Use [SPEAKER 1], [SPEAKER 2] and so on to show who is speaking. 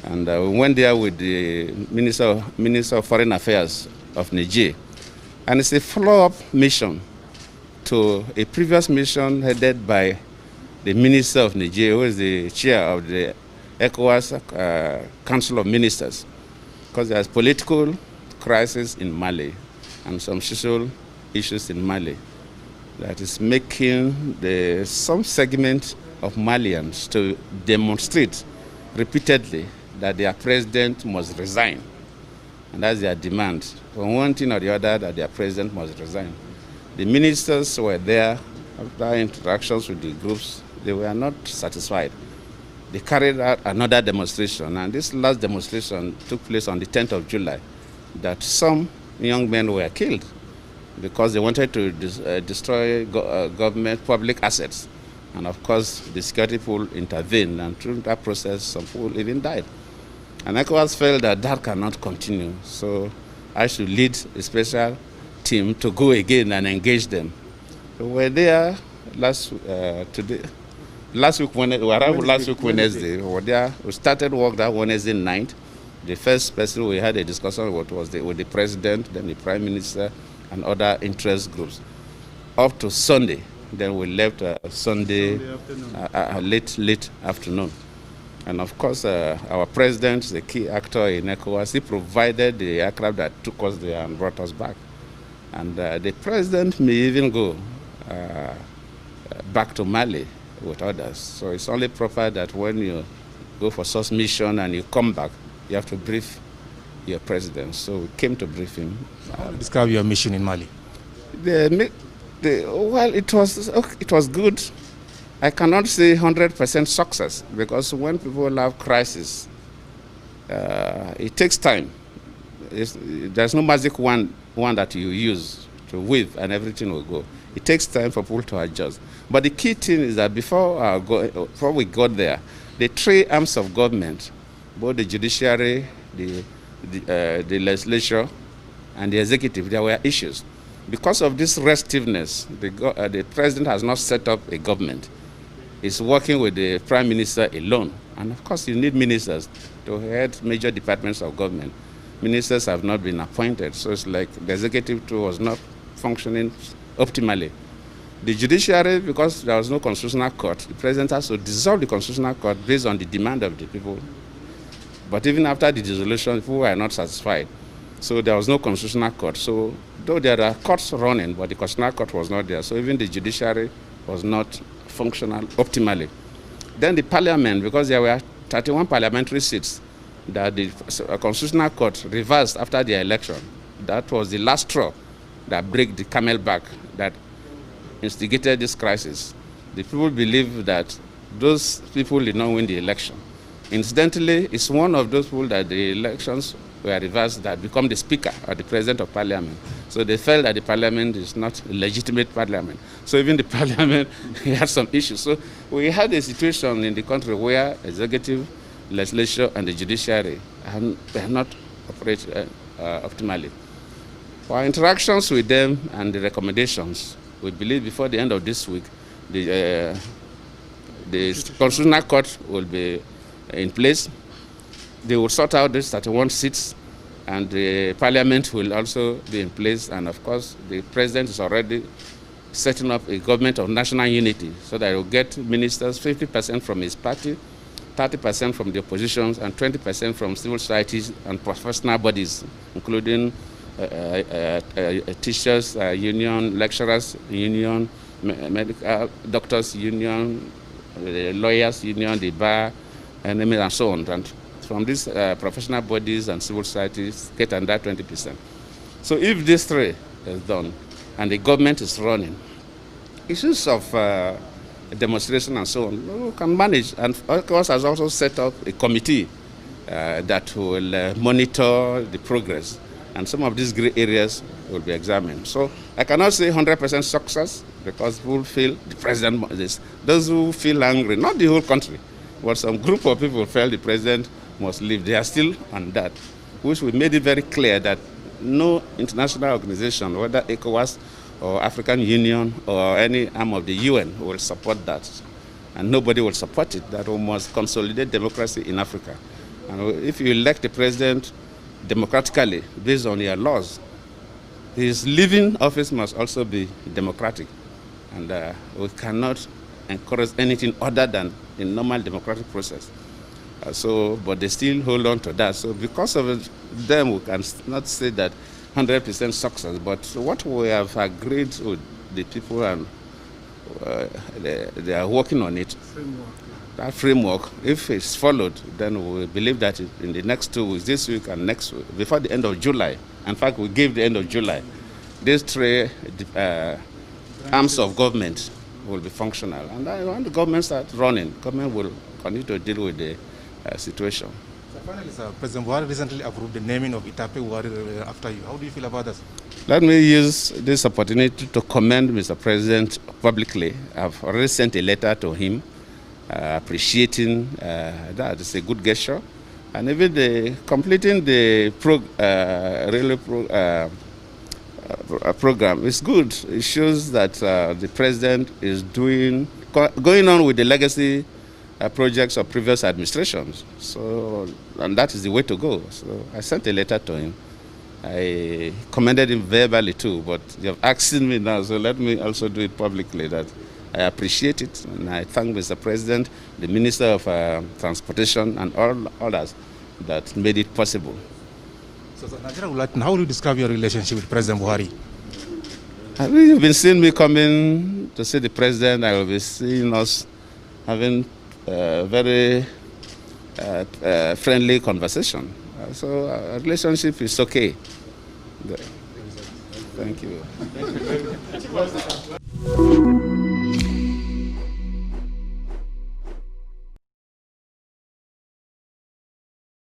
[SPEAKER 1] And we went there with the Minister of Foreign Affairs of Niger. And it's a follow-up mission to a previous mission headed by the Minister of Niger, who is the chair of the ECOWAS Council of Ministers. Because there's political crisis in Mali and some social issues in Mali that is making some segment of Malians to demonstrate repeatedly that their president must resign. And that's their demand. From one thing or the other, that their president must resign. The ministers were there after interactions with the groups. They were not satisfied. They carried out another demonstration, and this last demonstration took place on the 10th of July, that some young men were killed because they wanted to destroy government public assets. And of course, the security people intervened, and through that process, some people even died. And ECOWAS felt that that cannot continue, so I should lead a special team to go again and engage them. So we're there last week Wednesday. We were there. We started work that Wednesday night. The first person we had a discussion with was with the president, then the prime minister, and other interest groups. Up to Sunday, then we left Sunday late afternoon. And of course, our president, the key actor in ECOWAS, he provided the aircraft that took us there and brought us back. And the president may even go back to Mali with others. So it's only proper that when you go for such mission and you come back, you have to brief your president. So we came to brief him.
[SPEAKER 2] Describe your mission in Mali.
[SPEAKER 1] Well, it was good. I cannot say 100% success, because when people have crisis, it takes time. There's no magic one that you use to wave and everything will go. It takes time for people to adjust. But the key thing is that before we got there, the three arms of government, both the judiciary, the legislature, and the executive, there were issues. Because of this restiveness, the president has not set up a government. He's working with the prime minister alone. And of course, you need ministers to head major departments of government. Ministers have not been appointed, so it's like the executive too was not functioning optimally. The judiciary, because there was no constitutional court, the president has to dissolve the constitutional court based on the demand of the people. But even after the dissolution, people were not satisfied. So there was no constitutional court. So though there are courts running, but the constitutional court was not there. So even the judiciary was not functional optimally. Then the parliament, because there were 31 parliamentary seats that the constitutional court reversed after the election. That was the last straw that broke the camel back, that instigated this crisis. The people believe that those people did not win the election. Incidentally, it's one of those people that the elections were reversed that become the speaker or the president of parliament. So they felt that the parliament is not a legitimate parliament. So even the parliament had some issues. So we had a situation in the country where executive, legislature, and the judiciary have not operated optimally. For our interactions with them and the recommendations, we believe before the end of this week, the constitutional court will be in place. They will sort out these 31 seats, and the parliament will also be in place. And of course, the president is already setting up a government of national unity so that he will get ministers, 50% from his party, 30% from the opposition, and 20% from civil societies and professional bodies, including teachers union, lecturers union, medical doctors union, the lawyers union, the bar, and so on. And from these professional bodies and civil societies get under 20%. So if this three is done and the government is running, issues of demonstration and so on, we can manage. And of course has also set up a committee that will monitor the progress, and some of these gray areas will be examined. So I cannot say 100% success, because people feel the president is. Those who feel angry, not the whole country, but some group of people felt the president must leave. They are still on that, which we made it very clear that no international organization, whether ECOWAS or African Union or any arm of the UN, will support that. And nobody will support it, that we must consolidate democracy in Africa. And if you elect a president democratically based on your laws, his leaving office must also be democratic. And we cannot encourage anything other than a normal democratic process. But they still hold on to that. So because of them, we can not say that 100% success. But what we have agreed with the people, and they are working on it. That framework, if it's followed, then we believe that in the next 2 weeks, this week and next week, before the end of July, in fact, we gave the end of July, these three arms of government will be functional. And when the government starts running, government will continue to deal with the situation.
[SPEAKER 2] So finally, sir, President Buhari recently approved the naming of Itape Buhari after you. How do you feel about that?
[SPEAKER 1] Let me use this opportunity to commend Mr. President publicly. I've already sent a letter to him appreciating that. It's a good gesture. And even completing the program is good. It shows that the president is going on with the legacy projects of previous administrations. And that is the way to go. So I sent a letter to him. I commended him verbally too, but you have asked me now, so let me also do it publicly that I appreciate it, and I thank Mr. President, the Minister of Transportation, and all others that made it possible.
[SPEAKER 2] So, Nigeria would like to know, how will you describe your relationship with President Buhari?
[SPEAKER 1] You've been seeing me coming to see the President. I will be seeing us having a very friendly conversation. So our relationship is okay. Thank you.